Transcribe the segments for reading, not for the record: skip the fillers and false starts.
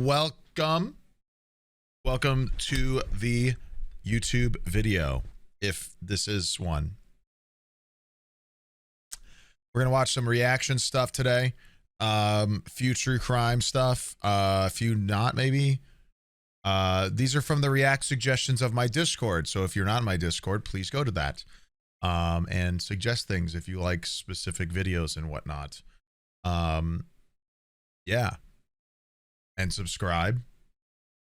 Welcome to the YouTube video, if this is one. We're gonna watch some reaction stuff today, few true crime stuff, few not maybe. These are from the react suggestions of my Discord, so if you're not in my Discord, please go to that and suggest things if you like specific videos and whatnot. Yeah, and subscribe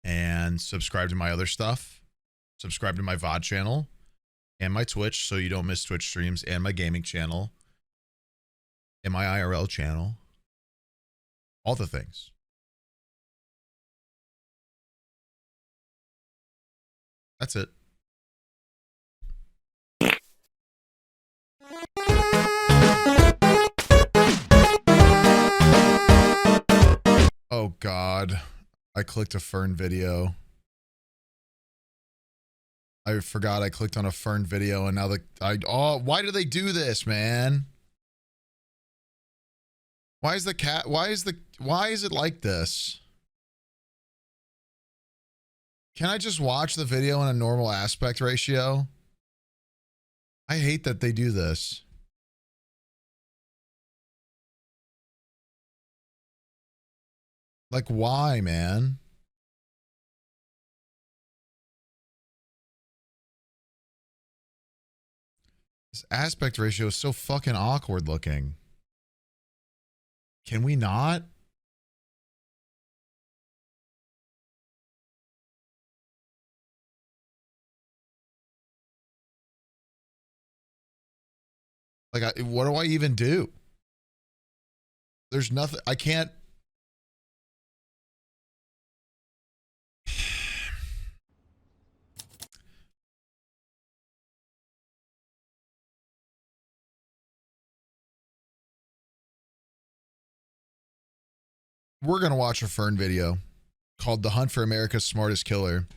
to my other stuff. Subscribe to my VOD channel and my Twitch so you don't miss Twitch streams, and my gaming channel and my IRL channel. All the things. That's it. Oh God, I clicked a Fern video. I forgot I clicked on a Fern video, and now why do they do this, man? Why is it like this? Can I just watch the video in a normal aspect ratio? I hate that they do this. Like, why, man? This aspect ratio is so fucking awkward looking. Can we not? Like, what do I even do? There's nothing, I can't. We're going to watch a Fern video called The Hunt for America's Smartest Killer.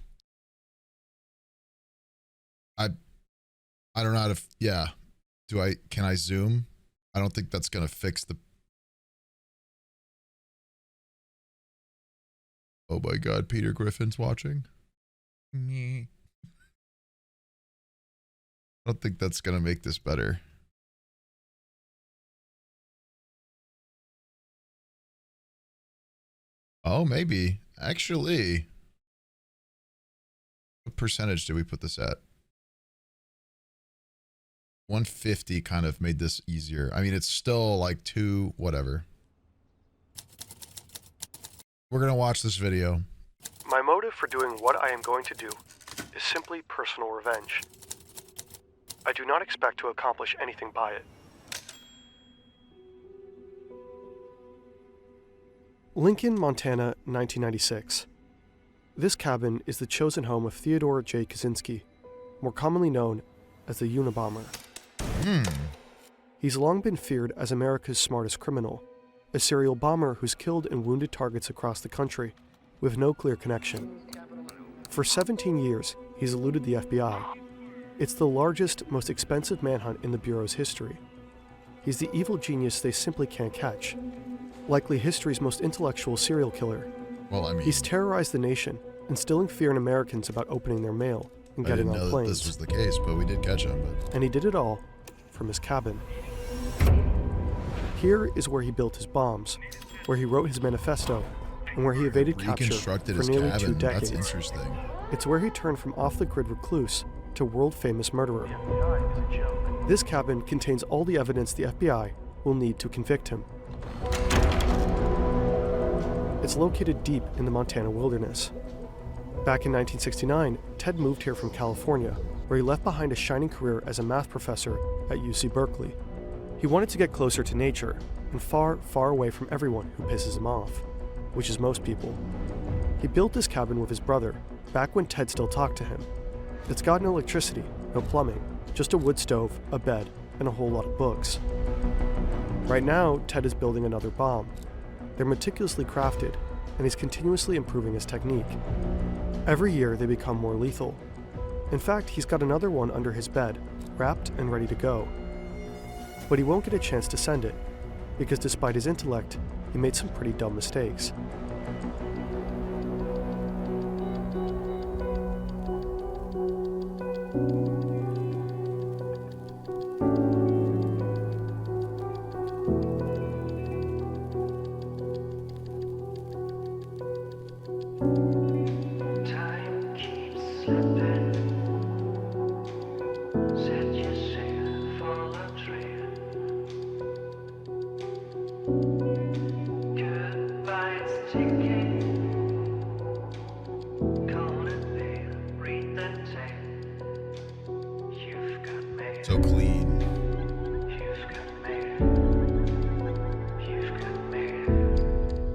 I don't know how to, yeah. Can I zoom? I don't think that's going to fix the. Oh my God, Peter Griffin's watching. Me. I don't think that's going to make this better. Oh, maybe. Actually, what percentage did we put this at? 150 kind of made this easier. I mean, it's still like whatever. We're going to watch this video. My motive for doing what I am going to do is simply personal revenge. I do not expect to accomplish anything by it. Lincoln, Montana, 1996. This cabin is the chosen home of Theodore J. Kaczynski, more commonly known as the Unabomber. He's long been feared as America's smartest criminal, a serial bomber who's killed and wounded targets across the country with no clear connection. For 17 years, he's eluded the FBI. It's the largest, most expensive manhunt in the Bureau's history. He's the evil genius they simply can't catch. Likely history's most intellectual serial killer. Well, I mean, he's terrorized the nation, instilling fear in Americans about opening their mail and getting on planes. I didn't know that this was the case, but we did catch him. And he did it all from his cabin. Here is where he built his bombs, where he wrote his manifesto, and where he evaded capture for nearly 2 decades. That's interesting. It's where he turned from off-the-grid recluse to world-famous murderer. This cabin contains all the evidence the FBI will need to convict him. It's located deep in the Montana wilderness. Back in 1969, Ted moved here from California, where he left behind a shining career as a math professor at UC Berkeley. He wanted to get closer to nature and far, far away from everyone who pisses him off, which is most people. He built this cabin with his brother, back when Ted still talked to him. It's got no electricity, no plumbing, just a wood stove, a bed, and a whole lot of books. Right now, Ted is building another bomb. They're meticulously crafted, and he's continuously improving his technique. Every year, they become more lethal. In fact, he's got another one under his bed, wrapped and ready to go. But he won't get a chance to send it, because despite his intellect, he made some pretty dumb mistakes. So clean.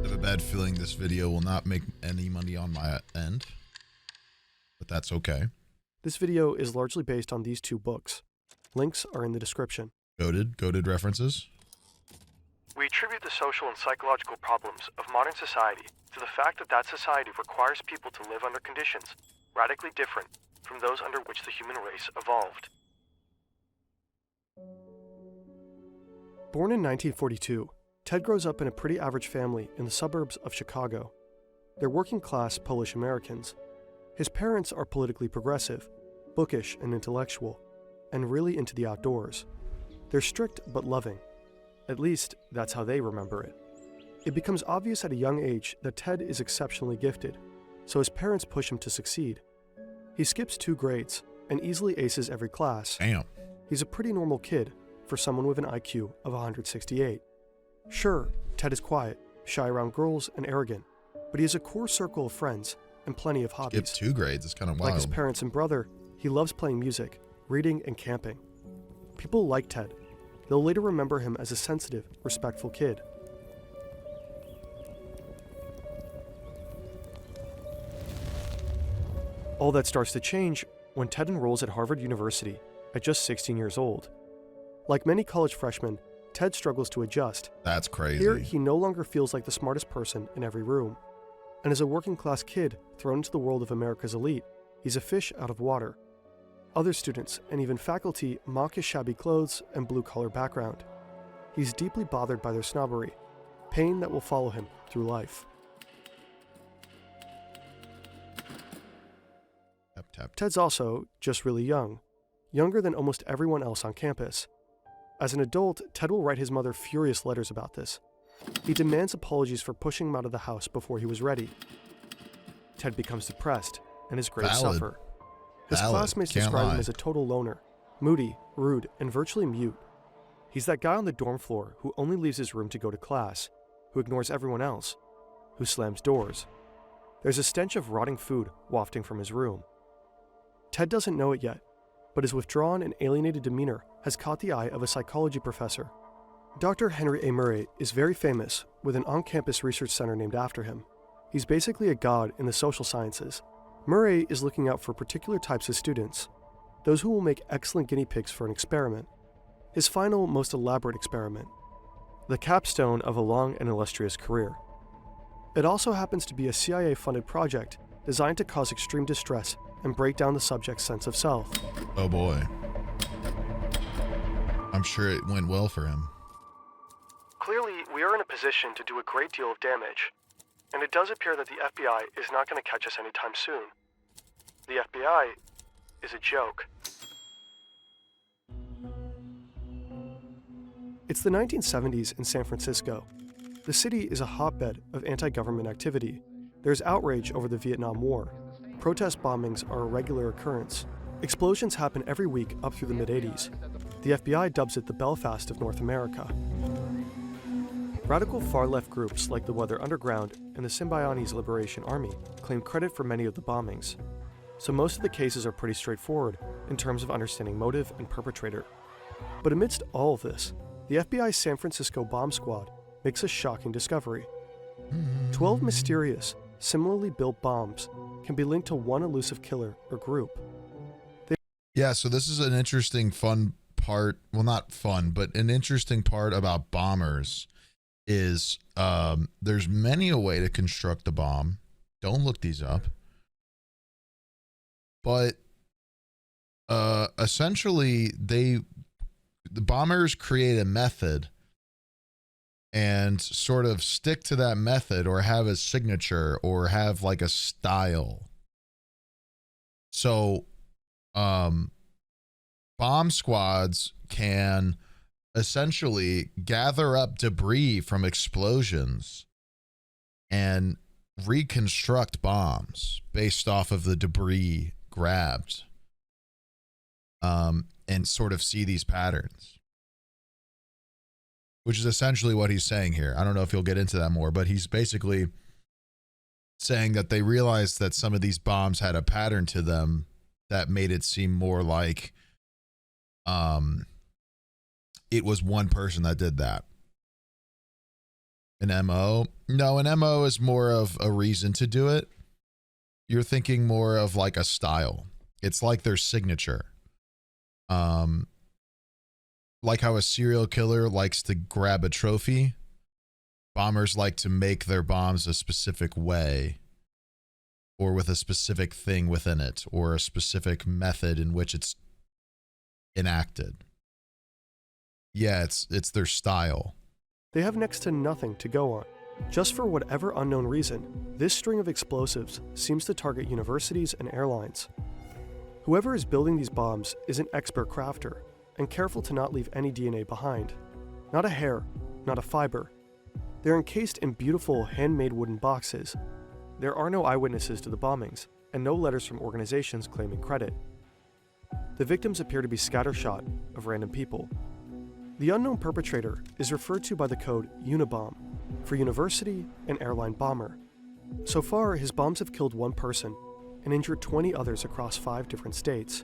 I have a bad feeling this video will not make any money on my end, but that's okay. This video is largely based on these two books. Links are in the description. Goated references. We attribute the social and psychological problems of modern society to the fact that that society requires people to live under conditions radically different from those under which the human race evolved. Born in 1942, Ted grows up in a pretty average family in the suburbs of Chicago. They're working-class Polish Americans. His parents are politically progressive, bookish and intellectual, and really into the outdoors. They're strict but loving. At least, that's how they remember it. It becomes obvious at a young age that Ted is exceptionally gifted, so his parents push him to succeed. He skips 2 grades and easily aces every class. Damn. He's a pretty normal kid for someone with an IQ of 168. Sure, Ted is quiet, shy around girls, and arrogant, but he has a core circle of friends and plenty of hobbies. Skip 2 grades. It's kind of wild. Like his parents and brother, he loves playing music, reading, and camping. People like Ted. They'll later remember him as a sensitive, respectful kid. All that starts to change when Ted enrolls at Harvard University at just 16 years old. Like many college freshmen, Ted struggles to adjust. That's crazy. Here, he no longer feels like the smartest person in every room. And as a working-class kid thrown into the world of America's elite, he's a fish out of water. Other students and even faculty mock his shabby clothes and blue-collar background. He's deeply bothered by their snobbery, pain that will follow him through life. Tap, tap. Ted's also just really young, younger than almost everyone else on campus. As an adult, Ted will write his mother furious letters about this. He demands apologies for pushing him out of the house before he was ready. Ted becomes depressed, and his grades Valid. suffer. His Valid. classmates Can't describe lie. him as a total loner, moody, rude, and virtually mute. He's that guy on the dorm floor who only leaves his room to go to class, who ignores everyone else, who slams doors. There's a stench of rotting food wafting from his room. Ted doesn't know it yet, but his withdrawn and alienated demeanor has caught the eye of a psychology professor. Dr. Henry A. Murray is very famous, with an on-campus research center named after him. He's basically a god in the social sciences. Murray is looking out for particular types of students, those who will make excellent guinea pigs for an experiment. His final, most elaborate experiment, the capstone of a long and illustrious career. It also happens to be a CIA-funded project designed to cause extreme distress and break down the subject's sense of self. Oh boy. I'm sure it went well for him. Clearly, we are in a position to do a great deal of damage, and it does appear that the FBI is not going to catch us anytime soon. The FBI is a joke. It's the 1970s in San Francisco. The city is a hotbed of anti-government activity. There's outrage over the Vietnam War. Protest bombings are a regular occurrence. Explosions happen every week up through the mid-80s. The FBI dubs it the Belfast of North America. Radical far-left groups like the Weather Underground and the Symbionese Liberation Army claim credit for many of the bombings. So most of the cases are pretty straightforward in terms of understanding motive and perpetrator. But amidst all of this, the FBI's San Francisco bomb squad makes a shocking discovery. 12 mysterious, similarly built bombs can be linked to one elusive killer or group. Yeah, so this is an interesting, fun part. Well, not fun, but an interesting part about bombers is there's many a way to construct a bomb. Don't look these up. But essentially, the bombers create a method and sort of stick to that method or have a signature or have like a style. So bomb squads can essentially gather up debris from explosions and reconstruct bombs based off of the debris grabbed, and sort of see these patterns, which is essentially what he's saying here. I don't know if he'll get into that more, but he's basically saying that they realized that some of these bombs had a pattern to them that made it seem more like Um, it was one person that did that. An MO? No, an MO is more of a reason to do it. You're thinking more of like a style. It's like their signature. Um, like how a serial killer likes to grab a trophy, bombers like to make their bombs a specific way or with a specific thing within it or a specific method in which it's enacted. Yeah, it's their style. They have next to nothing to go on. Just for whatever unknown reason, this string of explosives seems to target universities and airlines. Whoever is building these bombs is an expert crafter and careful to not leave any DNA behind. Not a hair, not a fiber. They're encased in beautiful handmade wooden boxes. There are no eyewitnesses to the bombings and no letters from organizations claiming credit. The victims appear to be scattershot of random people. The unknown perpetrator is referred to by the code Unibomb for university and airline bomber. So far, his bombs have killed one person and injured 20 others across 5 different states.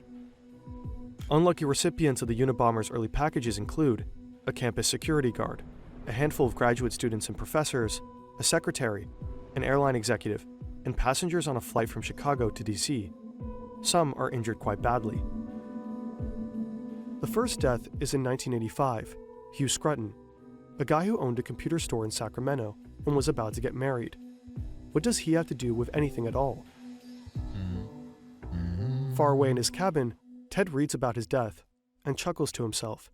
Unlucky recipients of the Unabomber's early packages include a campus security guard, a handful of graduate students and professors, a secretary, an airline executive, and passengers on a flight from Chicago to DC. Some are injured quite badly. The first death is in 1985, Hugh Scruton, a guy who owned a computer store in Sacramento and was about to get married. What does he have to do with anything at all? Far away in his cabin, Ted reads about his death and chuckles to himself.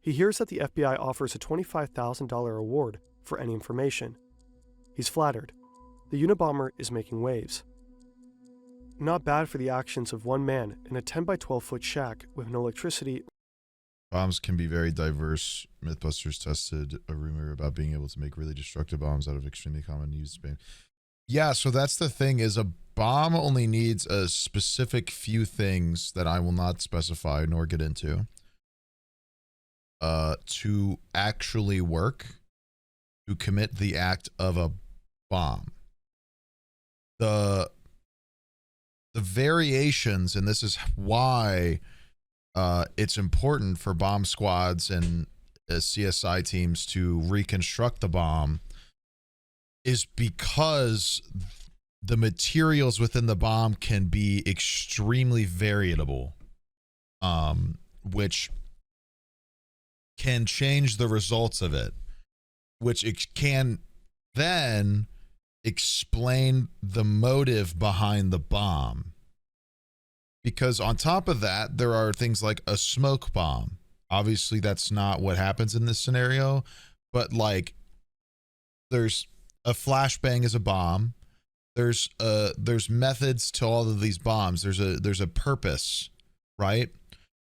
He hears that the FBI offers a $25,000 reward for any information. He's flattered. The Unabomber is making waves. Not bad for the actions of one man in a 10 by 12 foot shack with no electricity. Bombs can be very diverse. Mythbusters tested a rumor about being able to make really destructive bombs out of extremely common used spam. Yeah, so that's the thing, is a bomb only needs a specific few things that I will not specify nor get into to actually work, to commit the act of a bomb. The variations, and this is why it's important for bomb squads and CSI teams to reconstruct the bomb, is because the materials within the bomb can be extremely variable, which can change the results of it, which it can then explain the motive behind the bomb. Because on top of that, there are things like a smoke bomb. Obviously, that's not what happens in this scenario, but like there's a flashbang is a bomb. There's methods to all of these bombs. There's a purpose, right?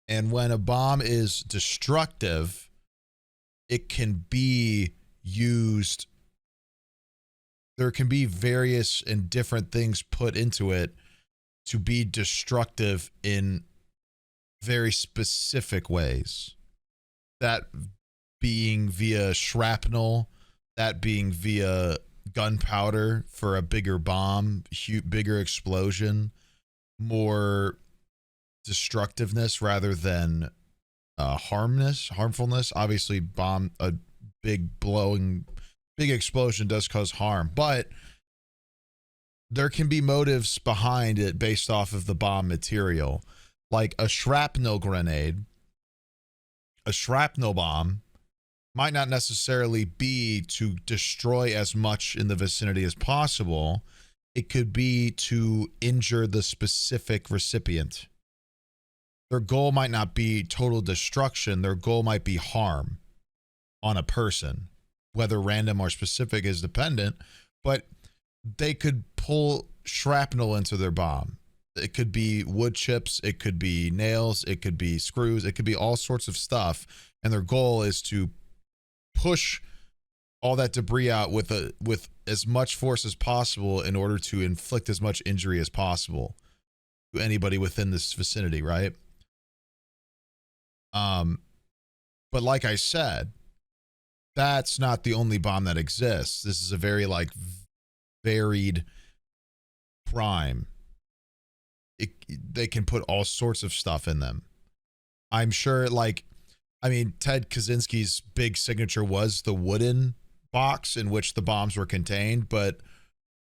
And when a bomb is destructive, it can be used. There can be various and different things put into it to be destructive in very specific ways. That being via shrapnel, that being via gunpowder for a bigger bomb, bigger explosion, more destructiveness rather than harmfulness. Obviously, a big explosion does cause harm, but there can be motives behind it based off of the bomb material. Like a shrapnel grenade, a shrapnel bomb might not necessarily be to destroy as much in the vicinity as possible. It could be to injure the specific recipient. Their goal might not be total destruction. Their goal might be harm on a person. Whether random or specific is dependent, but they could pull shrapnel into their bomb. It could be wood chips, it could be nails, it could be screws, it could be all sorts of stuff. And their goal is to push all that debris out with as much force as possible in order to inflict as much injury as possible to anybody within this vicinity, right? But like I said, that's not the only bomb that exists. This is a very varied crime. They can put all sorts of stuff in them. I'm sure, like, I mean, Ted Kaczynski's big signature was the wooden box in which the bombs were contained, but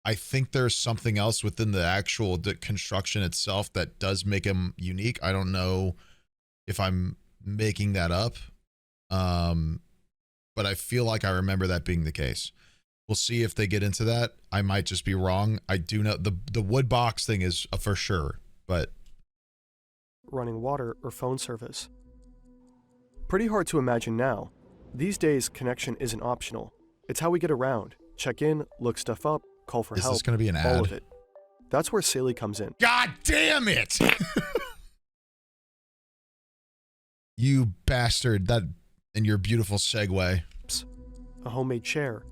I think there's something else within the actual construction itself that does make him unique. I don't know if I'm making that up, but I feel like I remember that being the case. We'll see if they get into that. I might just be wrong. I do know the wood box thing is for sure, but running water or phone service. Pretty hard to imagine now. These days, connection isn't optional. It's how we get around, check in, look stuff up, call for is help. this going to be an ad? All of it. That's where Saley comes in. God damn it! You bastard! That and your beautiful segue. A homemade chair,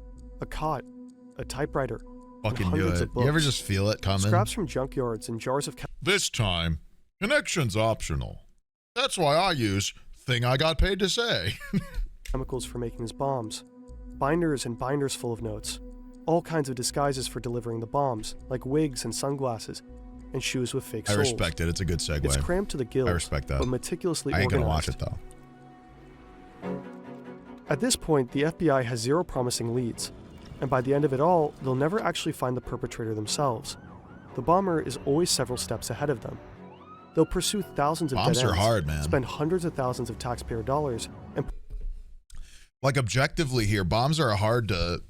a cot, a typewriter, Fucking and do hundreds it. of books. You ever just feel it coming? Scraps from junkyards and jars of This time, connection's optional. That's why I use thing I got paid to say. chemicals for making his bombs, binders and binders full of notes, all kinds of disguises for delivering the bombs, like wigs and sunglasses, and shoes with fake I soles. respect it. It's a good segue. It's cramped to the gills, I respect that. but meticulously I ain't gonna watch organized. it though. At this point, the FBI has zero promising leads, and by the end of it all, they'll never actually find the perpetrator themselves. The bomber is always several steps ahead of them. They'll pursue thousands of Bombs dead are ends, hard, man. spend hundreds of thousands of taxpayer dollars, and Like objectively here, bombs are hard to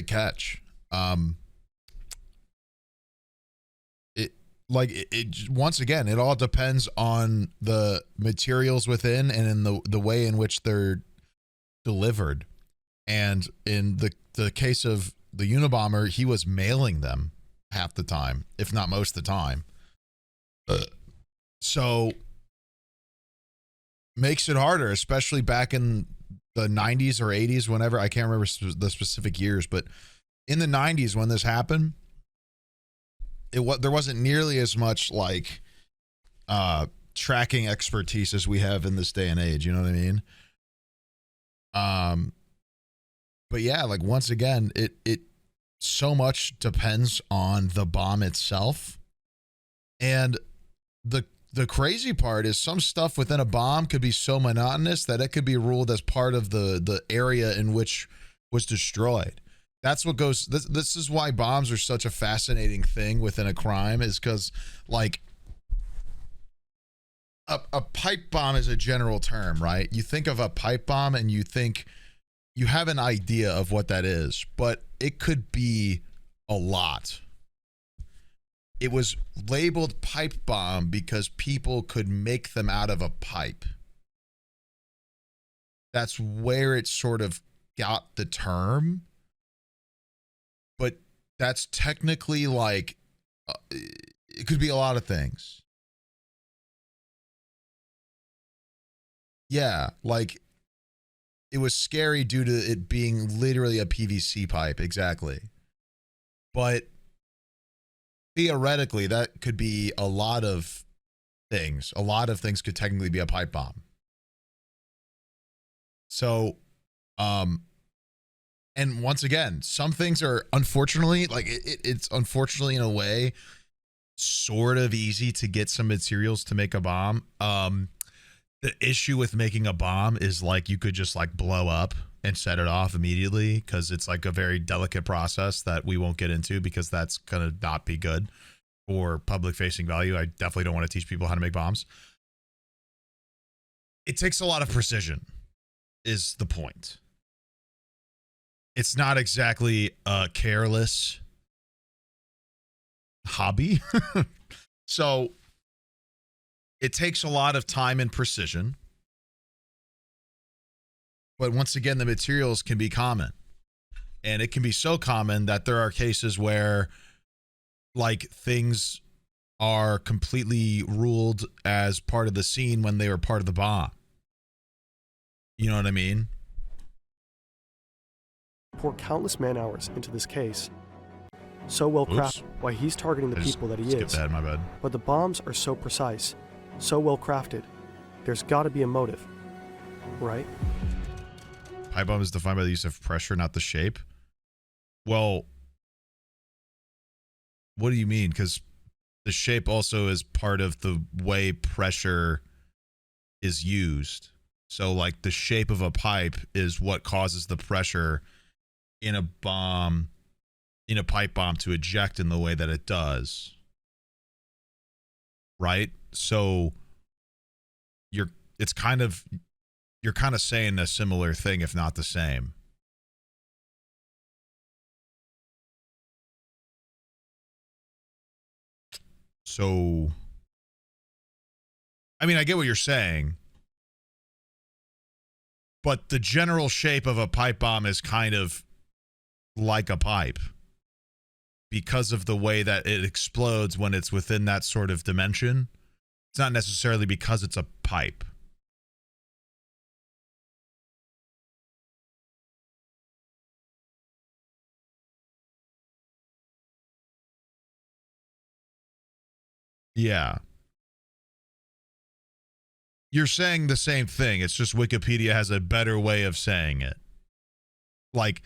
catch. It once again, it all depends on the materials within and in the way in which they're delivered. And in the case of the Unabomber, he was mailing them half the time, if not most of the time. So makes it harder, especially back in the 90s or 80s, whenever, I can't remember the specific years, but in the 90s when this happened, there wasn't nearly as much like tracking expertise as we have in this day and age. You know what I mean? But yeah, like once again, it so much depends on the bomb itself. And the crazy part is some stuff within a bomb could be so monotonous that it could be ruled as part of the area in which was destroyed. That's what goes, this is why bombs are such a fascinating thing within a crime, is because like a pipe bomb is a general term, right? You think of a pipe bomb and you have an idea of what that is, but it could be a lot. It was labeled pipe bomb because people could make them out of a pipe. That's where it sort of got the term. But that's technically like, it could be a lot of things. Yeah, like it was scary due to it being literally a PVC pipe, exactly. But theoretically, that could be a lot of things. A lot of things could technically be a pipe bomb. So, and once again, some things are unfortunately, like it's unfortunately in a way sort of easy to get some materials to make a bomb. The issue with making a bomb is like you could just like blow up and set it off immediately, because it's like a very delicate process that we won't get into because that's going to not be good for public facing value. I definitely don't want to teach people how to make bombs. It takes a lot of precision is the point. It's not exactly a careless hobby. So it takes a lot of time and precision. But once again, the materials can be common. And it can be so common that there are cases where like things are completely ruled as part of the scene when they were part of the bomb. You know what I mean? pour countless man hours into this case. So well crafted why he's targeting the people that he skipped is. ahead, my bad. But the bombs are so precise, so well crafted. There's got to be a motive, right? Pipe bomb is defined by the use of pressure, not the shape. Well, what do you mean? Because the shape also is part of the way pressure is used. So like the shape of a pipe is what causes the pressure in a bomb, in a pipe bomb, to eject in the way that it does. Right? So you're it's kind of you're kind of saying a similar thing, if not the same. So I mean, I get what you're saying, but the general shape of a pipe bomb is kind of like a pipe because of the way that it explodes when it's within that sort of dimension. It's not necessarily because it's a pipe. Yeah. You're saying the same thing. It's just Wikipedia has a better way of saying it. Like,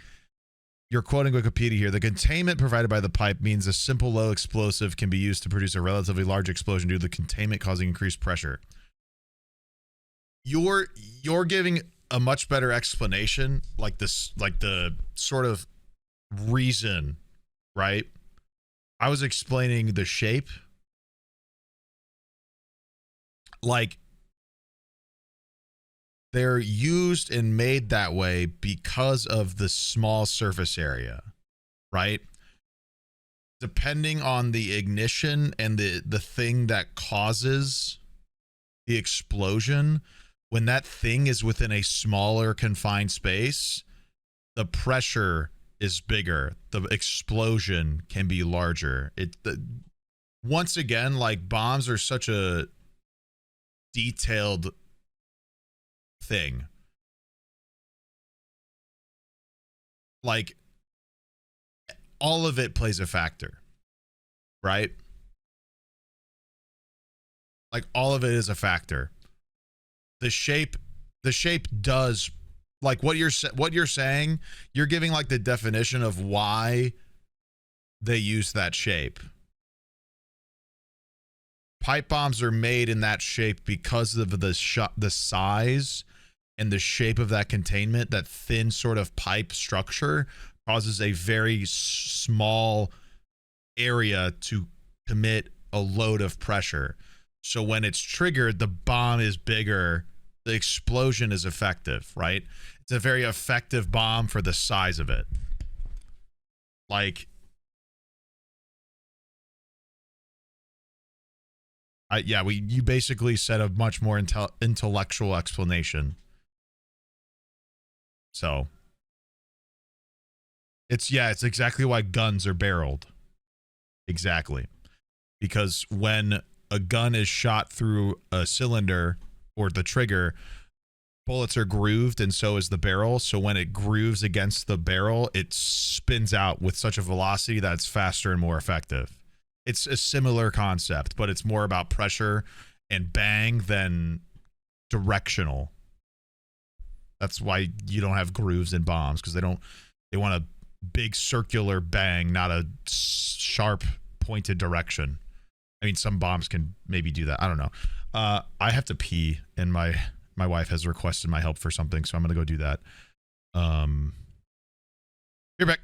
you're quoting Wikipedia here. The containment provided by the pipe means a simple low explosive can be used to produce a relatively large explosion due to the containment causing increased pressure. You're giving a much better explanation, like this, like the sort of reason, right? I was explaining the shape. Like, they're used and made that way because of the small surface area, right? Depending on the ignition and the thing that causes the explosion, when that thing is within a smaller confined space, the pressure is bigger. The explosion can be larger. Once again, like, bombs are such a detailed thing. Like, all of it plays a factor, right? Like, all of it is a factor. The shape does, like, what you're saying, you're giving like the definition of why they use that shape. Pipe bombs are made in that shape because of the size and the shape of that containment. That thin sort of pipe structure causes a very small area to commit a load of pressure. So when it's triggered, the bomb is bigger, the explosion is effective, right? It's a very effective bomb for the size of it. Like, you basically said a much more intellectual explanation. So it's exactly why guns are barreled. Exactly. Because when a gun is shot through a cylinder or the trigger, bullets are grooved, and so is the barrel. So when it grooves against the barrel, it spins out with such a velocity that it's faster and more effective. It's a similar concept, but it's more about pressure and bang than directional. That's why you don't have grooves in bombs, because they want a big circular bang, not a sharp pointed direction. I mean, some bombs can maybe do that. I don't know. I have to pee, and my wife has requested my help for something, so I'm gonna go do that. You're back.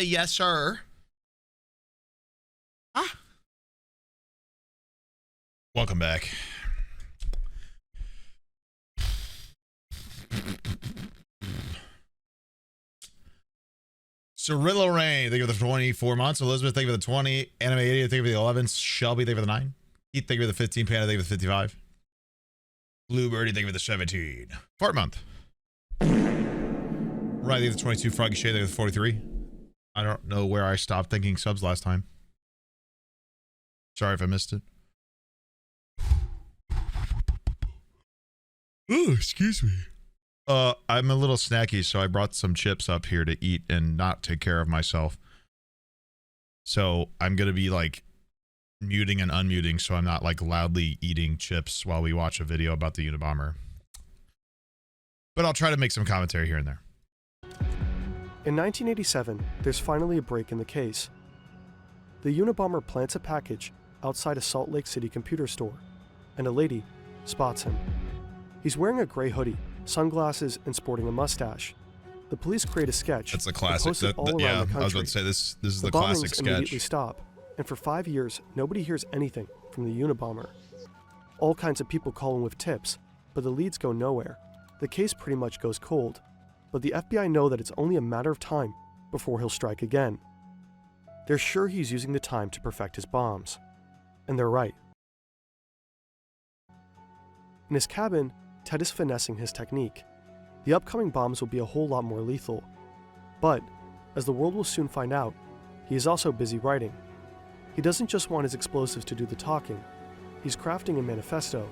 Yes, sir. Ah. Welcome back. Cirilla Rain, thank you for the 24 months. Elizabeth, thank you for the 20. Anime 80, thank you for the 11. Shelby, thank you for the 9. Keith, thank you for the 15. Panda, thank you for the 55. Blue Birdie, thank you for the 17. Fart month. Right, thank you for the 22. Froggy Shade, thank you for the 43. I don't know where I stopped thinking subs last time. Sorry if I missed it. Oh, excuse me. I'm a little snacky, so I brought some chips up here to eat and not take care of myself. So I'm gonna be like muting and unmuting, so I'm not like loudly eating chips while we watch a video about the Unabomber. But I'll try to make some commentary here and there. In 1987, there's finally a break in the case. The Unabomber plants a package outside a Salt Lake City computer store, and a lady spots him. He's wearing a gray hoodie, sunglasses, and sporting a mustache. The police create a sketch. That's a classic. Post it all around the country. I was about to say this is the bombings classic sketch. Immediately stop, and for 5 years, nobody hears anything from the Unabomber. All kinds of people call him with tips, but the leads go nowhere. The case pretty much goes cold, but the FBI know that it's only a matter of time before he'll strike again. They're sure he's using the time to perfect his bombs. And they're right. In his cabin, Ted is finessing his technique. The upcoming bombs will be a whole lot more lethal. But, as the world will soon find out, he is also busy writing. He doesn't just want his explosives to do the talking. He's crafting a manifesto,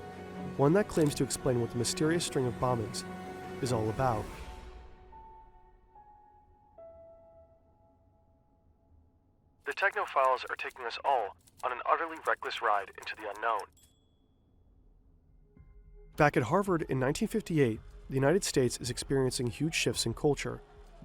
one that claims to explain what the mysterious string of bombings is all about. The Technophiles are taking us all on an utterly reckless ride into the unknown. Back at Harvard in 1958, the United States is experiencing huge shifts in culture.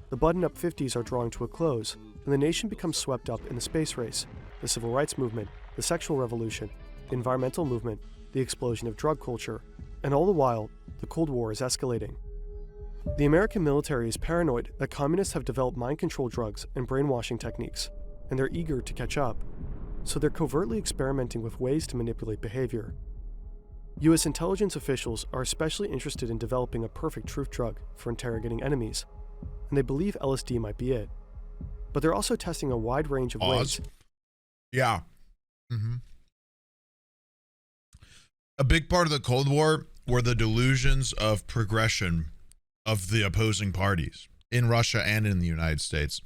The button-up 50s are drawing to a close, and the nation becomes swept up in the space race, the civil rights movement, the sexual revolution, the environmental movement, the explosion of drug culture, and all the while, the Cold War is escalating. The American military is paranoid that communists have developed mind control drugs and brainwashing techniques, and they're eager to catch up, so they're covertly experimenting with ways to manipulate behavior. US intelligence officials are especially interested in developing a perfect truth drug for interrogating enemies, and they believe LSD might be it. But they're also testing a wide range of ways. Yeah. A big part of the Cold War were the delusions of progression of the opposing parties in Russia and in the United States.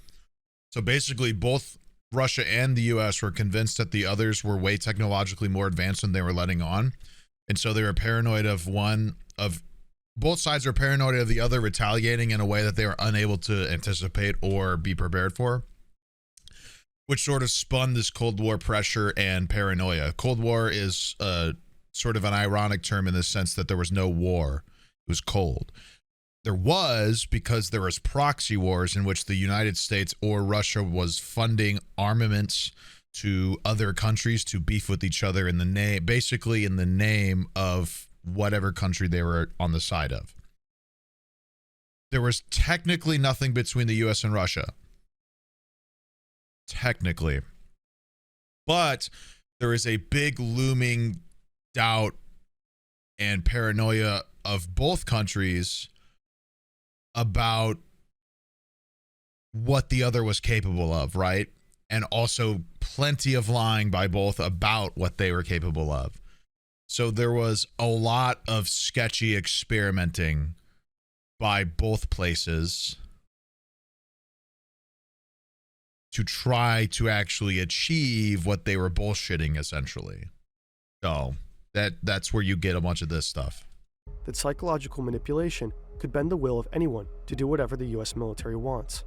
So basically, both Russia and the US were convinced that the others were way technologically more advanced than they were letting on. And so they were paranoid of both sides were paranoid of the other retaliating in a way that they were unable to anticipate or be prepared for, which sort of spun this Cold War pressure and paranoia. Cold War is sort of an ironic term in the sense that there was no war. It was cold. There was, because there was proxy wars in which the United States or Russia was funding armaments to other countries to beef with each other in the name, basically in the name of whatever country they were on the side of. There was technically nothing between the US and Russia. Technically. But there is a big looming doubt and paranoia of both countries about what the other was capable of, right? And also plenty of lying by both about what they were capable of. So there was a lot of sketchy experimenting by both places to try to actually achieve what they were bullshitting, essentially. So that's where you get a bunch of this stuff. That psychological manipulation could bend the will of anyone to do whatever the US military wants.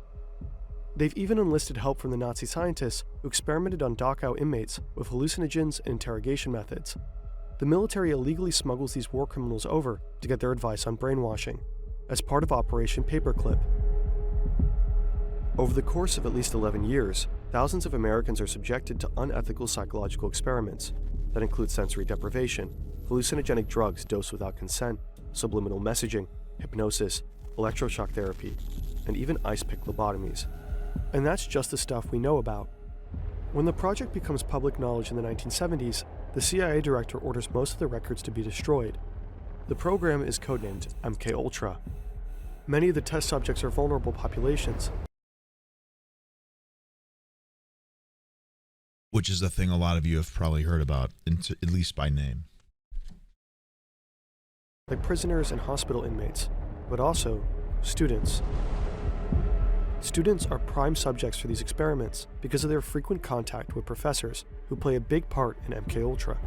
They've even enlisted help from the Nazi scientists who experimented on Dachau inmates with hallucinogens and interrogation methods. The military illegally smuggles these war criminals over to get their advice on brainwashing, as part of Operation Paperclip. Over the course of at least 11 years, thousands of Americans are subjected to unethical psychological experiments that include sensory deprivation, hallucinogenic drugs dosed without consent, subliminal messaging, hypnosis, electroshock therapy, and even ice pick lobotomies. And that's just the stuff we know about. When the project becomes public knowledge in the 1970s, the CIA director orders most of the records to be destroyed. The program is codenamed MKUltra. Many of the test subjects are vulnerable populations, which is a thing a lot of you have probably heard about, at least by name. like prisoners and hospital inmates, but also students. Students are prime subjects for these experiments because of their frequent contact with professors who play a big part in MKUltra.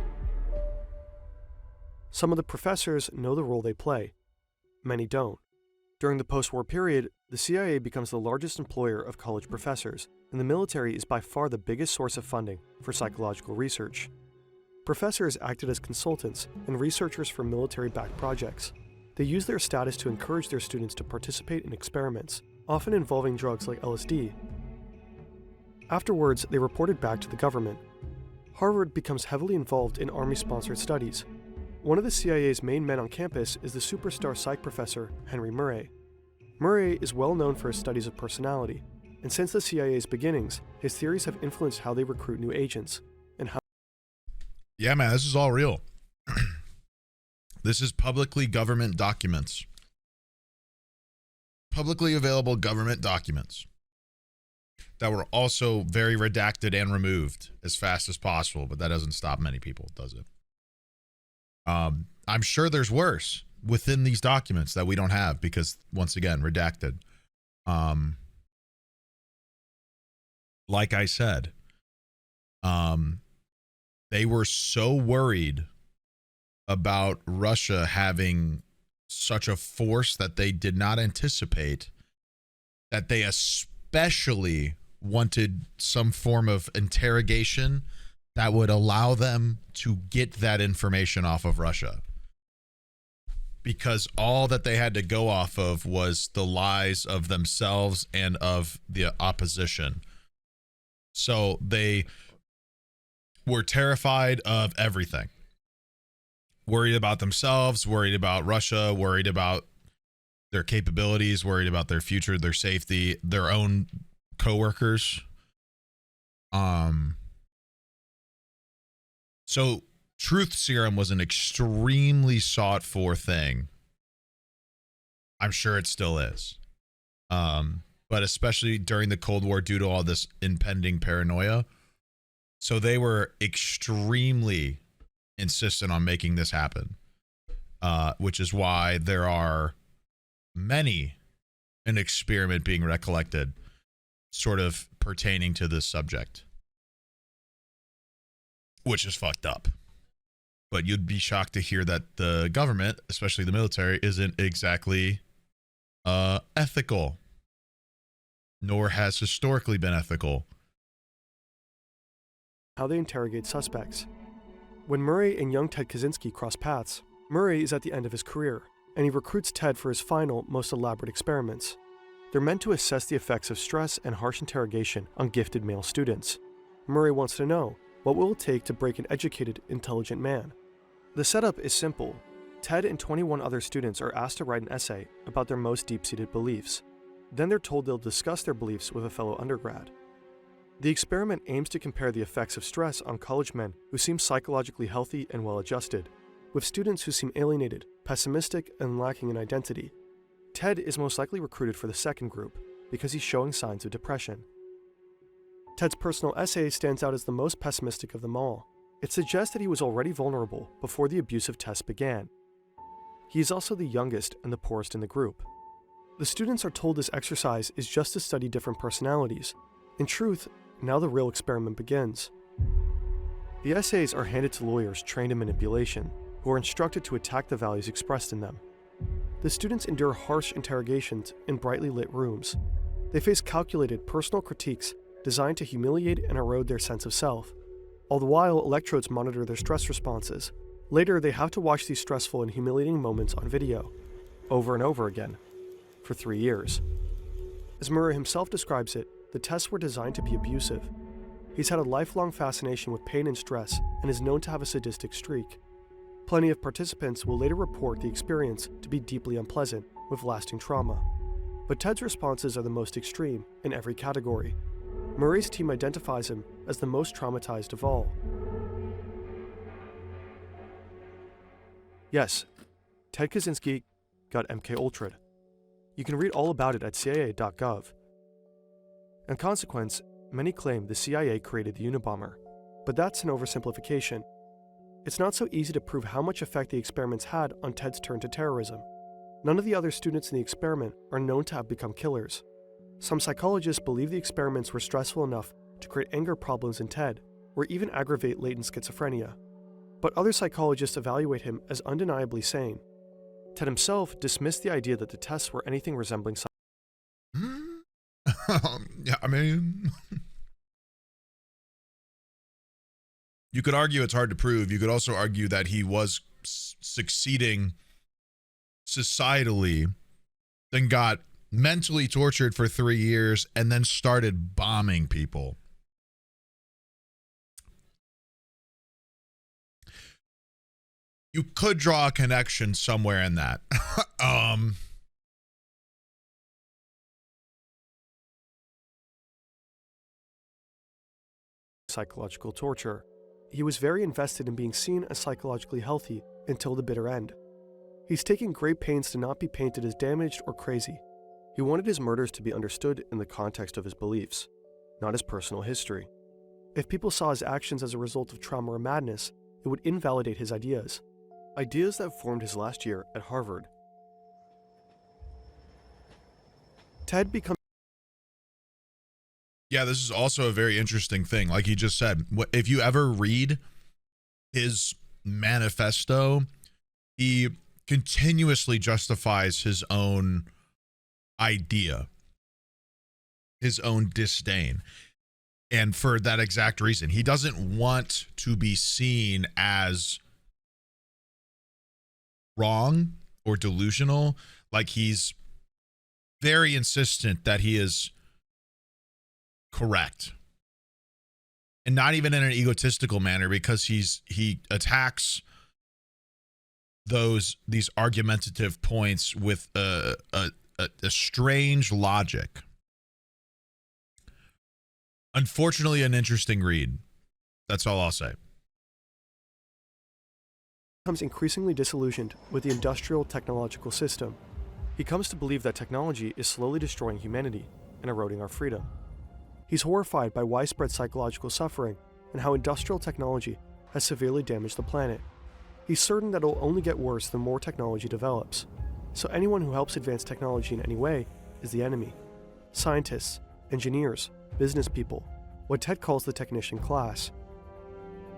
Some of the professors know the role they play. Many don't. During the post-war period, the CIA becomes the largest employer of college professors, and the military is by far the biggest source of funding for psychological research. Professors acted as consultants and researchers for military-backed projects. They used their status to encourage their students to participate in experiments, often involving drugs like LSD. Afterwards, they reported back to the government. Harvard becomes heavily involved in Army-sponsored studies. One of the CIA's main men on campus is the superstar psych professor, Henry Murray. Murray is well known for his studies of personality, and since the CIA's beginnings, his theories have influenced how they recruit new agents, and how— Yeah, man, this is all real. This is publicly government documents. Publicly available government documents that were also very redacted and removed as fast as possible, but that doesn't stop many people, does it? I'm sure there's worse within these documents that we don't have because, once again, redacted. Like I said, they were so worried about Russia having such a force that they did not anticipate that they especially wanted some form of interrogation that would allow them to get that information off of Russia. Because all that they had to go off of was the lies of themselves and of the opposition. So they were terrified of everything. Worried about themselves, worried about Russia, worried about their capabilities, worried about their future, their safety, their own coworkers. So truth serum was an extremely sought for thing. I'm sure it still is. But especially during the Cold War due to all this impending paranoia. So they were extremely insistent on making this happen. Which is why there are many an experiment being recollected sort of pertaining to this subject. Which is fucked up. But you'd be shocked to hear that the government, especially the military, isn't exactly ethical. Nor has historically been ethical. how they interrogate suspects. When Murray and young Ted Kaczynski cross paths, Murray is at the end of his career, and he recruits Ted for his final, most elaborate experiments. They're meant to assess the effects of stress and harsh interrogation on gifted male students. Murray wants to know, what will it take to break an educated, intelligent man? The setup is simple. Ted and 21 other students are asked to write an essay about their most deep-seated beliefs. Then they're told they'll discuss their beliefs with a fellow undergrad. The experiment aims to compare the effects of stress on college men who seem psychologically healthy and well-adjusted, with students who seem alienated, pessimistic, and lacking in identity. Ted is most likely recruited for the second group because he's showing signs of depression. Ted's personal essay stands out as the most pessimistic of them all. It suggests that he was already vulnerable before the abusive test began. He is also the youngest and the poorest in the group. The students are told this exercise is just to study different personalities. In truth, now the real experiment begins. The essays are handed to lawyers trained in manipulation, who are instructed to attack the values expressed in them. The students endure harsh interrogations in brightly lit rooms. They face calculated personal critiques designed to humiliate and erode their sense of self. All the while, electrodes monitor their stress responses. Later, they have to watch these stressful and humiliating moments on video, over and over again, for 3 years. As Murray himself describes it, the tests were designed to be abusive. He's had a lifelong fascination with pain and stress and is known to have a sadistic streak. Plenty of participants will later report the experience to be deeply unpleasant, with lasting trauma. But Ted's responses are the most extreme in every category. Murray's team identifies him as the most traumatized of all. Yes, Ted Kaczynski got MK-Ultra'd. You can read all about it at CIA.gov. In consequence, many claim the CIA created the Unabomber, but that's an oversimplification. It's not so easy to prove how much effect the experiments had on Ted's turn to terrorism. None of the other students in the experiment are known to have become killers. Some psychologists believe the experiments were stressful enough to create anger problems in Ted, or even aggravate latent schizophrenia. But other psychologists evaluate him as undeniably sane. Ted himself dismissed the idea that the tests were anything resembling Yeah, I mean, you could argue it's hard to prove. You could also argue that he was succeeding societally, then got mentally tortured for 3 years, and then started bombing people. You could draw a connection somewhere in that. psychological torture. He was very invested in being seen as psychologically healthy until the bitter end. He's taking great pains to not be painted as damaged or crazy. He wanted his murders to be understood in the context of his beliefs, not his personal history. If people saw his actions as a result of trauma or madness, it would invalidate his ideas. Ideas that formed his last year at Harvard. Ted becomes... Yeah, this is also a very interesting thing. Like he just said, if you ever read his manifesto, he continuously justifies his own idea, his own disdain. And for that exact reason, he doesn't want to be seen as wrong or delusional. Like he's very insistent that he is correct, and not even in an egotistical manner, because he attacks these argumentative points with a strange logic. Unfortunately, an interesting read. That's all I'll say. Becomes increasingly disillusioned with the industrial technological system. He comes to believe that technology is slowly destroying humanity and eroding our freedom. He's horrified by widespread psychological suffering and how industrial technology has severely damaged the planet. He's certain that it'll only get worse the more technology develops. So anyone who helps advance technology in any way is the enemy. Scientists, engineers, business people, what Ted calls the technician class.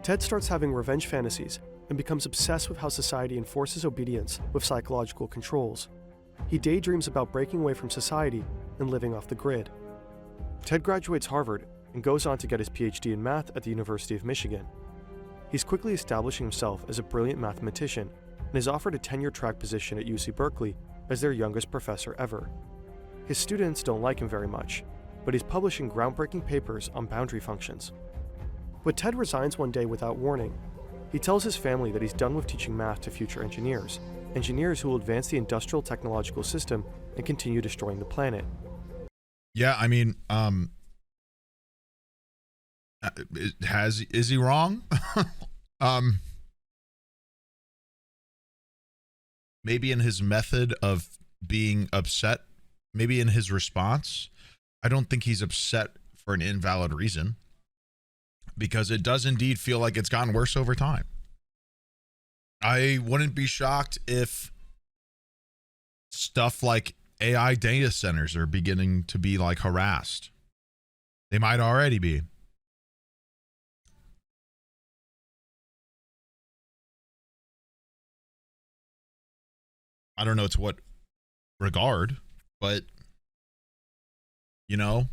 Ted starts having revenge fantasies and becomes obsessed with how society enforces obedience with psychological controls. He daydreams about breaking away from society and living off the grid. Ted graduates Harvard and goes on to get his PhD in math at the University of Michigan. He's quickly establishing himself as a brilliant mathematician and is offered a tenure track position at UC Berkeley as their youngest professor ever. His students don't like him very much, but he's publishing groundbreaking papers on boundary functions. But Ted resigns one day without warning. He tells his family that he's done with teaching math to future engineers who will advance the industrial technological system and continue destroying the planet. Yeah, I mean, is he wrong? Maybe in his method of being upset, maybe in his response. I don't think he's upset for an invalid reason, because it does indeed feel like it's gotten worse over time. I wouldn't be shocked if stuff like AI data centers are beginning to be like harassed. They might already be. I don't know to what regard, but you know,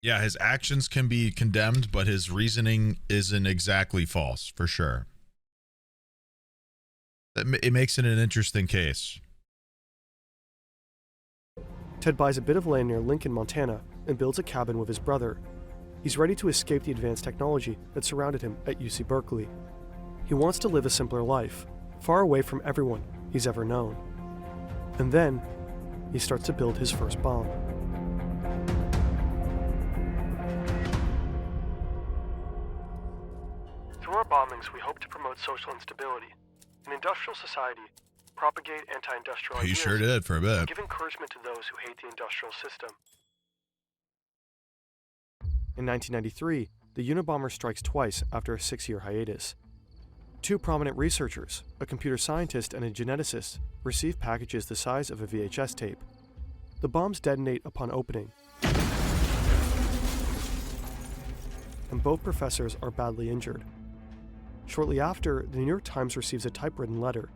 yeah, his actions can be condemned, but his reasoning isn't exactly false, for sure. It makes it an interesting case. Ted buys a bit of land near Lincoln, Montana, and builds a cabin with his brother. He's ready to escape the advanced technology that surrounded him at UC Berkeley. He wants to live a simpler life, far away from everyone he's ever known. And then, he starts to build his first bomb. Through our bombings, we hope to promote social instability. In industrial society, propagate anti-industrial He ideas, sure did for a bit. and give encouragement to those who hate the industrial system. In 1993, the Unabomber strikes twice after a 6-year hiatus. Two prominent researchers, a computer scientist and a geneticist, receive packages the size of a VHS tape. The bombs detonate upon opening, and both professors are badly injured. Shortly after, the New York Times receives a typewritten letter.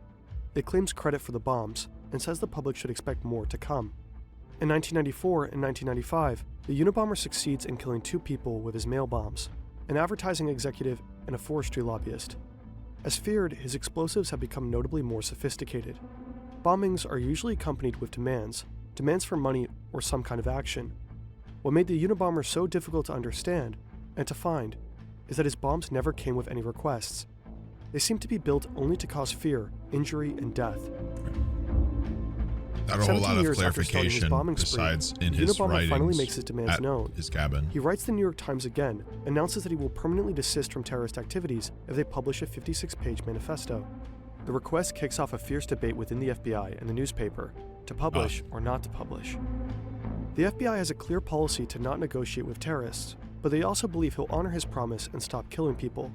It claims credit for the bombs and says the public should expect more to come. In 1994 and 1995, the Unabomber succeeds in killing 2 people with his mail bombs, an advertising executive and a forestry lobbyist. As feared, his explosives have become notably more sophisticated. Bombings are usually accompanied with demands for money or some kind of action. What made the Unabomber so difficult to understand and to find is that his bombs never came with any requests. They seem to be built only to cause fear, injury, and death. Not a whole lot of years after starting his clarification bombing spree, besides in the his Unabomber writings finally makes his demands at known. his cabin. He writes the New York Times again, announces that he will permanently desist from terrorist activities if they publish a 56-page manifesto. The request kicks off a fierce debate within the FBI and the newspaper, to publish or not to publish. The FBI has a clear policy to not negotiate with terrorists, but they also believe he'll honor his promise and stop killing people.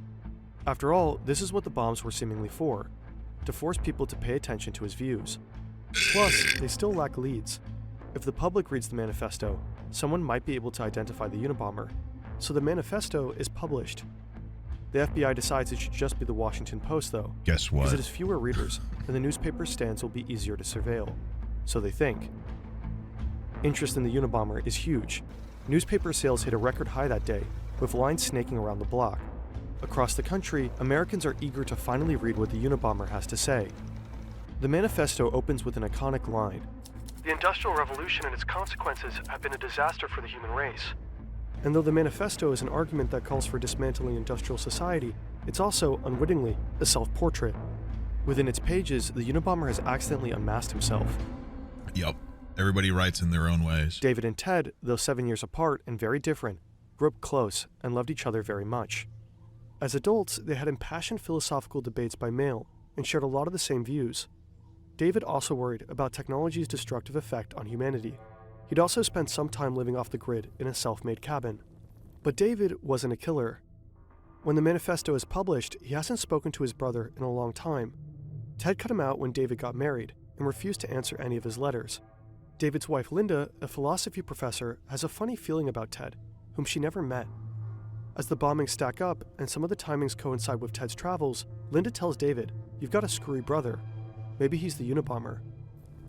After all, this is what the bombs were seemingly for, to force people to pay attention to his views. Plus, they still lack leads. If the public reads the manifesto, someone might be able to identify the Unabomber, so the manifesto is published. The FBI decides it should just be the Washington Post, though. Guess what? Because it has fewer readers, and the newspaper's stands will be easier to surveil. So they think. Interest in the Unabomber is huge. Newspaper sales hit a record high that day, with lines snaking around the block. Across the country, Americans are eager to finally read what the Unabomber has to say. The manifesto opens with an iconic line. The Industrial Revolution and its consequences have been a disaster for the human race. And though the manifesto is an argument that calls for dismantling industrial society, it's also, unwittingly, a self-portrait. Within its pages, the Unabomber has accidentally unmasked himself. Yep. Everybody writes in their own ways. David and Ted, though 7 years apart and very different, grew up close and loved each other very much. As adults, they had impassioned philosophical debates by mail and shared a lot of the same views. David also worried about technology's destructive effect on humanity. He'd also spent some time living off the grid in a self-made cabin. But David wasn't a killer. When the manifesto is published, he hasn't spoken to his brother in a long time. Ted cut him out when David got married and refused to answer any of his letters. David's wife Linda, a philosophy professor, has a funny feeling about Ted, whom she never met. As the bombings stack up and some of the timings coincide with Ted's travels, Linda tells David, "You've got a screwy brother. Maybe he's the Unabomber."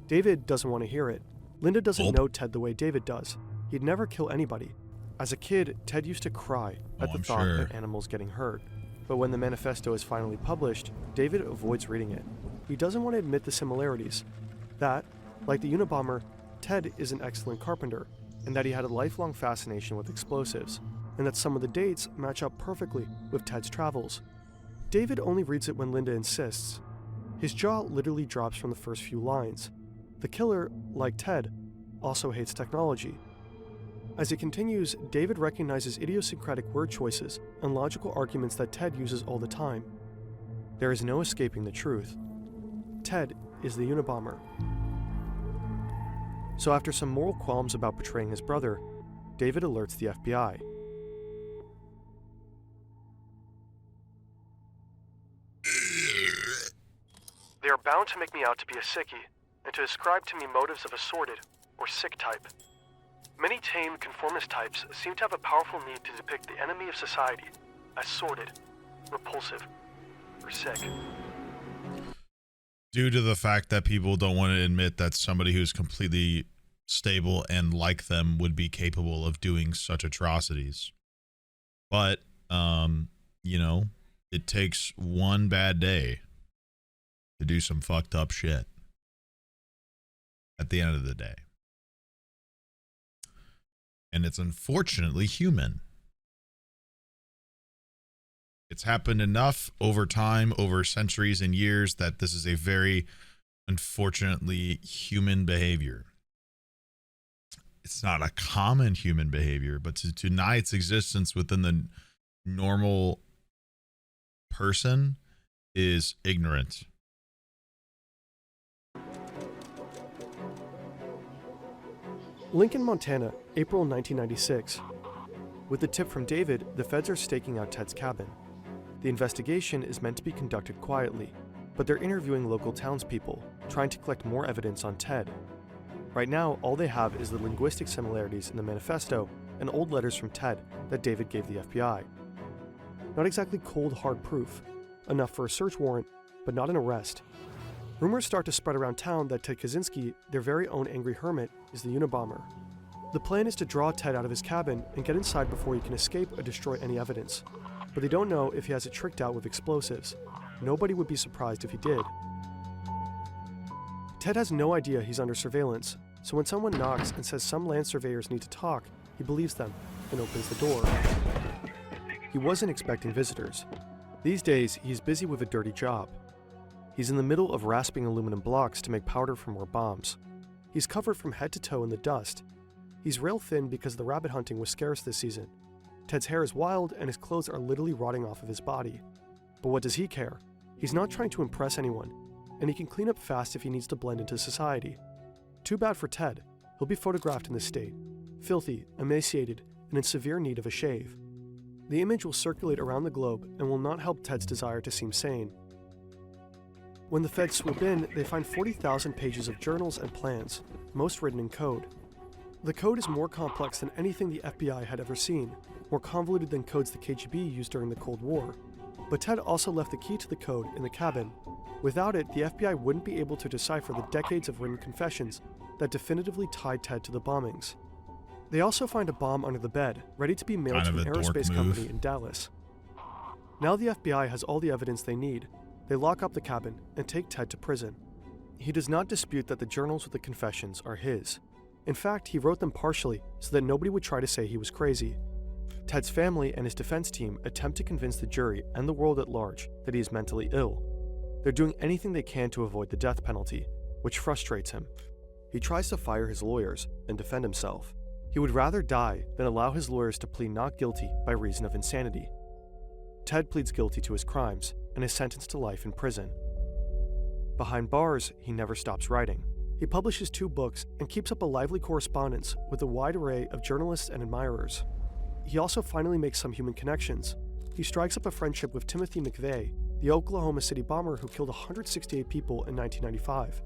David doesn't want to hear it. Linda doesn't know Ted the way David does. He'd never kill anybody. As a kid, Ted used to cry at the thought of animals getting hurt. But when the manifesto is finally published, David avoids reading it. He doesn't want to admit the similarities. That, like the Unabomber, Ted is an excellent carpenter, and that he had a lifelong fascination with explosives, and that some of the dates match up perfectly with Ted's travels. David only reads it when Linda insists. His jaw literally drops from the first few lines. The killer, like Ted, also hates technology. As it continues, David recognizes idiosyncratic word choices and logical arguments that Ted uses all the time. There is no escaping the truth. Ted is the Unabomber. So after some moral qualms about betraying his brother, David alerts the FBI. They are bound to make me out to be a sickie, and to ascribe to me motives of a sordid, or sick type. Many tame, conformist types seem to have a powerful need to depict the enemy of society as sordid, repulsive, or sick. Due to the fact that people don't want to admit that somebody who's completely stable and like them would be capable of doing such atrocities. But, you know, it takes one bad day to do some fucked up shit at the end of the day. And it's unfortunately human. It's happened enough over time, over centuries and years, that this is a very unfortunately human behavior. it's not a common human behavior, but to deny its existence within the normal person is ignorant. Lincoln, Montana, April 1996. With the tip from David, the feds are staking out Ted's cabin. The investigation is meant to be conducted quietly, but they're interviewing local townspeople, trying to collect more evidence on Ted. Right now, all they have is the linguistic similarities in the manifesto and old letters from Ted that David gave the FBI. Not exactly cold, hard proof, enough for a search warrant, but not an arrest. Rumors start to spread around town that Ted Kaczynski, their very own angry hermit, is the Unabomber. The plan is to draw Ted out of his cabin and get inside before he can escape or destroy any evidence. But they don't know if he has it tricked out with explosives. Nobody would be surprised if he did. Ted has no idea he's under surveillance, so when someone knocks and says some land surveyors need to talk, he believes them and opens the door. He wasn't expecting visitors. These days, he's busy with a dirty job. He's in the middle of rasping aluminum blocks to make powder for more bombs. He's covered from head to toe in the dust. He's rail thin because the rabbit hunting was scarce this season. Ted's hair is wild and his clothes are literally rotting off of his body. But what does he care? He's not trying to impress anyone, and he can clean up fast if he needs to blend into society. Too bad for Ted. He'll be photographed in this state, filthy, emaciated, and in severe need of a shave. The image will circulate around the globe and will not help Ted's desire to seem sane. When the feds swoop in, they find 40,000 pages of journals and plans, most written in code. The code is more complex than anything the FBI had ever seen, more convoluted than codes the KGB used during the Cold War. But Ted also left the key to the code in the cabin. Without it, the FBI wouldn't be able to decipher the decades of written confessions that definitively tied Ted to the bombings. They also find a bomb under the bed, ready to be mailed to an aerospace company in Dallas. Now the FBI has all the evidence they need. They lock up the cabin and take Ted to prison. He does not dispute that the journals with the confessions are his. In fact, he wrote them partially so that nobody would try to say he was crazy. Ted's family and his defense team attempt to convince the jury and the world at large that he is mentally ill. They're doing anything they can to avoid the death penalty, which frustrates him. He tries to fire his lawyers and defend himself. He would rather die than allow his lawyers to plead not guilty by reason of insanity. Ted pleads guilty to his crimes and is sentenced to life in prison. Behind bars, he never stops writing. He publishes 2 books and keeps up a lively correspondence with a wide array of journalists and admirers. He also finally makes some human connections. He strikes up a friendship with Timothy McVeigh, the Oklahoma City bomber who killed 168 people in 1995.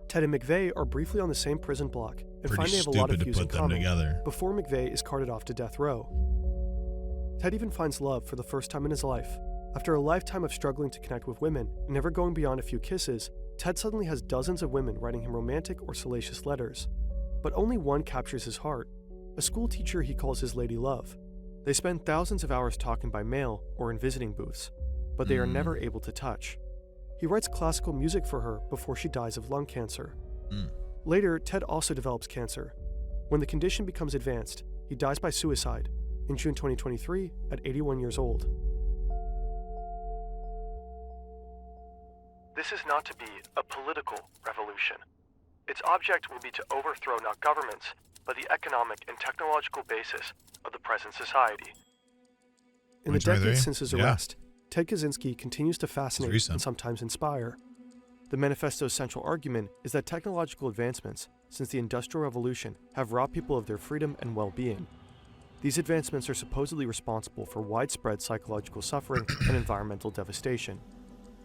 Ted and McVeigh are briefly on the same prison block and find they have a lot of views in common before McVeigh is carted off to death row. Ted even finds love for the first time in his life. After a lifetime of struggling to connect with women and never going beyond a few kisses, Ted suddenly has dozens of women writing him romantic or salacious letters. But only one captures his heart, a school teacher he calls his lady love. They spend thousands of hours talking by mail or in visiting booths, but they are never able to touch. He writes classical music for her before she dies of lung cancer. Later, Ted also develops cancer. When the condition becomes advanced, he dies by suicide in June 2023 at 81 years old. This is not to be a political revolution. Its object will be to overthrow not governments, but the economic and technological basis of the present society. In the decades since his arrest, Ted Kaczynski continues to fascinate and sometimes inspire. The manifesto's central argument is that technological advancements since the Industrial Revolution have robbed people of their freedom and well-being. These advancements are supposedly responsible for widespread psychological suffering and environmental devastation.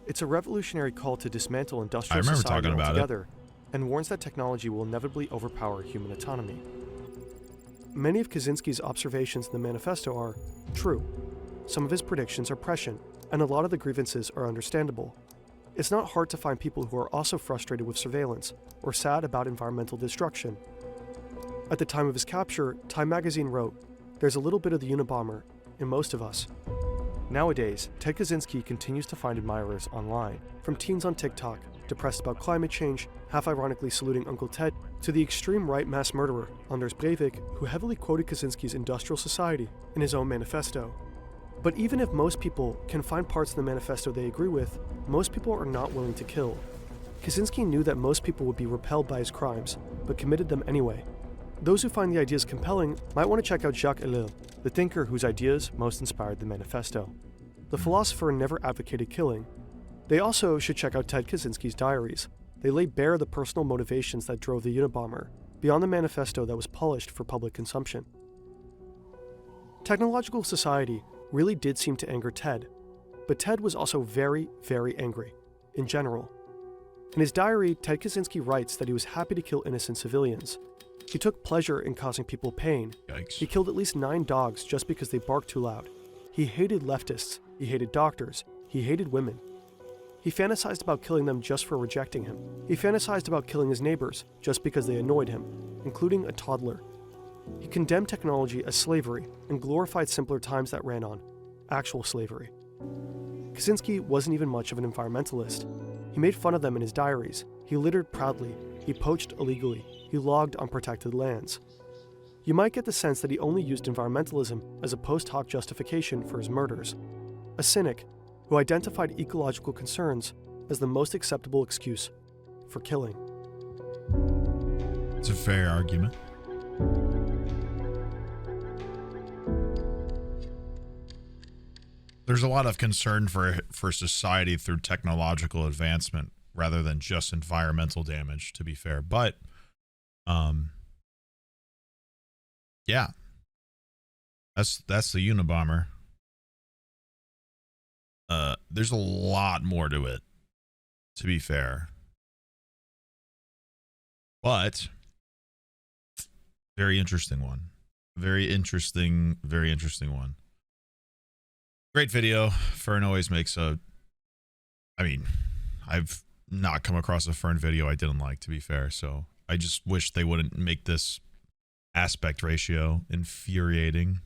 It's a revolutionary call to dismantle industrial society altogether and warns that technology will inevitably overpower human autonomy. Many of Kaczynski's observations in the manifesto are true. Some of his predictions are prescient, and a lot of the grievances are understandable. It's not hard to find people who are also frustrated with surveillance or sad about environmental destruction. At the time of his capture, Time magazine wrote, "There's a little bit of the Unabomber in most of us." Nowadays, Ted Kaczynski continues to find admirers online, from teens on TikTok, depressed about climate change, half-ironically saluting Uncle Ted, to the extreme right mass murderer, Anders Breivik, who heavily quoted Kaczynski's industrial society in his own manifesto. But even if most people can find parts of the manifesto they agree with, most people are not willing to kill. Kaczynski knew that most people would be repelled by his crimes, but committed them anyway. Those who find the ideas compelling might want to check out Jacques Ellul, the thinker whose ideas most inspired the manifesto. The philosopher never advocated killing. They also should check out Ted Kaczynski's diaries. They lay bare the personal motivations that drove the Unabomber, beyond the manifesto that was polished for public consumption. Technological society really did seem to anger Ted, but Ted was also very, very angry, in general. In his diary, Ted Kaczynski writes that he was happy to kill innocent civilians. He took pleasure in causing people pain. Yikes. He killed at least 9 dogs just because they barked too loud. He hated leftists, he hated doctors, he hated women. He fantasized about killing them just for rejecting him. He fantasized about killing his neighbors just because they annoyed him, including a toddler. He condemned technology as slavery and glorified simpler times that ran on, actual slavery. Kaczynski wasn't even much of an environmentalist. He made fun of them in his diaries. He littered proudly. He poached illegally. He logged on protected lands. You might get the sense that he only used environmentalism as a post hoc justification for his murders. A cynic who identified ecological concerns as the most acceptable excuse for killing. It's a fair argument. There's a lot of concern for society through technological advancement rather than just environmental damage, to be fair. But yeah, that's the Unabomber. There's a lot more to it, to be fair, but very interesting one. Very interesting one. Great video. Fern always makes I've not come across a Fern video I didn't like, to be fair, so I just wish they wouldn't make this aspect ratio infuriating.